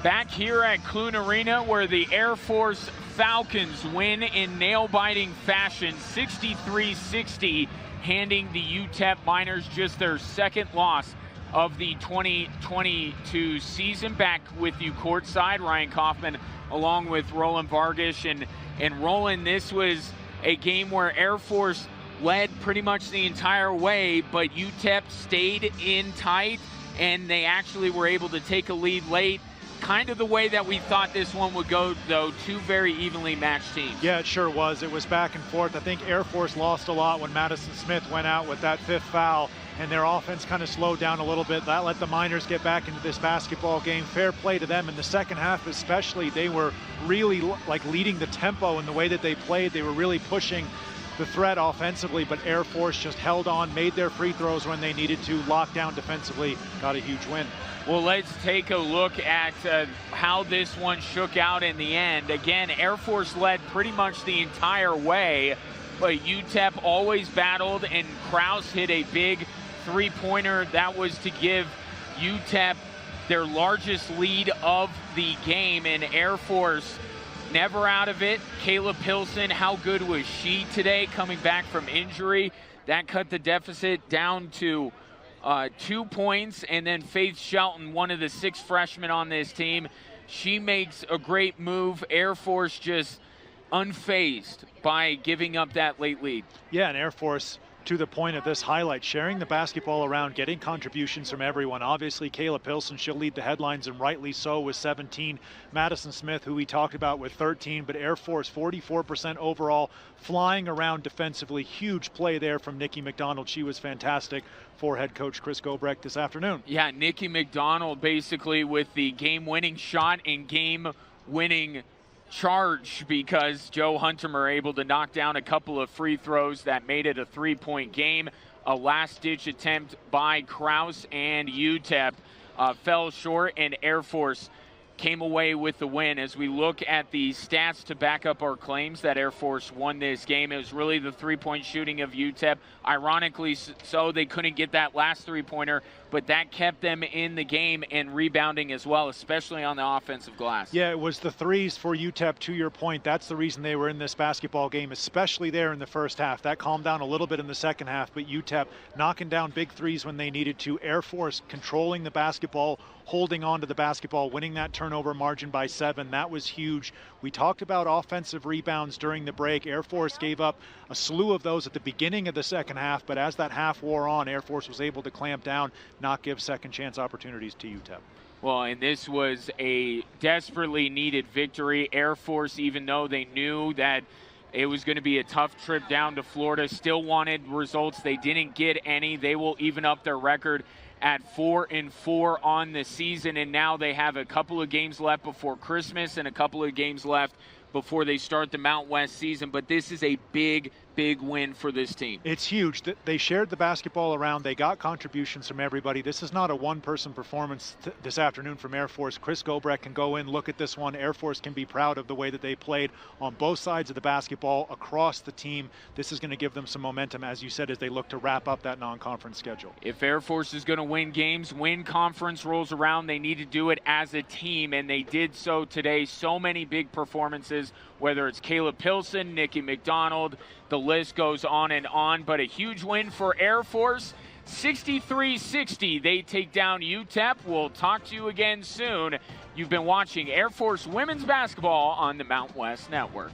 Back here at Clune Arena, where the Air Force Falcons win in nail-biting fashion, 63-60, handing the UTEP Miners just their second loss of the 2022 season. Back with you courtside, Ryan Kaufman along with Roland Vargas. And Roland, this was a game where Air Force led pretty much the entire way, but UTEP stayed in tight, and they actually were able to take a lead late. Kind of the way that we thought this one would go, though. Two very evenly matched teams. Yeah, it sure was. It was back and forth. I think Air Force lost a lot when Madison Smith went out with that fifth foul, and their offense kind of slowed down a little bit. That let the Miners get back into this basketball game. Fair play to them in the second half especially. They were really like leading the tempo in the way that they played. They were really pushing the threat offensively, but Air Force just held on, made their free throws when they needed to, locked down defensively, got a huge win. Well, let's take a look at how this one shook out in the end. Again, Air Force led pretty much the entire way, but UTEP always battled, and Krause hit a big three-pointer. That was to give UTEP their largest lead of the game, and Air Force never out of it. Kayla Pilson, how good was she today coming back from injury? That cut the deficit down to 2 points. And then Faith Shelton, one of the 6 freshmen on this team, she makes a great move. Air Force just unfazed by giving up that late lead. Yeah, and Air Force, to the point of this highlight, sharing the basketball around, getting contributions from everyone. Obviously, Kayla Pilson, she'll lead the headlines, and rightly so, with 17. Madison Smith, who we talked about, with 13. But Air Force, 44% overall, flying around defensively. Huge play there from Nikki McDonald. She was fantastic for head coach Chris Gobrecht this afternoon. Yeah, Nikki McDonald basically with the game-winning shot and game-winning charge, because Joe Huntermer able to knock down a couple of free throws that made it a 3-point game. A last-ditch attempt by Krause, and UTEP fell short, and Air Force came away with the win. As we look at the stats to back up our claims that Air Force won this game, it was really the three-point shooting of UTEP. Ironically so, they couldn't get that last three-pointer, but that kept them in the game and rebounding as well, especially on the offensive glass. Yeah, it was the threes for UTEP, to your point. That's the reason they were in this basketball game, especially there in the first half. That calmed down a little bit in the second half, but UTEP knocking down big threes when they needed to. Air Force controlling the basketball, holding on to the basketball, winning that turnover margin by 7. That was huge. We talked about offensive rebounds during the break. Air Force gave up a slew of those at the beginning of the second half, but as that half wore on, Air Force was able to clamp down, not give second chance opportunities to UTEP. Well, and this was a desperately needed victory. Air Force, even though they knew that it was going to be a tough trip down to Florida, still wanted results. They didn't get any. They will even up their record at 4-4 on the season, and now they have a couple of games left before Christmas and a couple of games left before they start the Mount West season. But this is a big win for this team. It's huge. They shared the basketball around. They got contributions from everybody. This is not a one-person performance this afternoon from Air Force. Chris Gobrecht can go in, look at this one. Air Force can be proud of the way that they played on both sides of the basketball, across the team. This is going to give them some momentum, as you said, as they look to wrap up that non-conference schedule. If Air Force is going to win games, when conference rolls around, they need to do it as a team, and they did so today. So many big performances, whether it's Kayla Pilson, Nikki McDonald, the list goes on, but a huge win for Air Force. 63-60, they take down UTEP. We'll talk to you again soon. You've been watching Air Force women's basketball on the Mount West Network.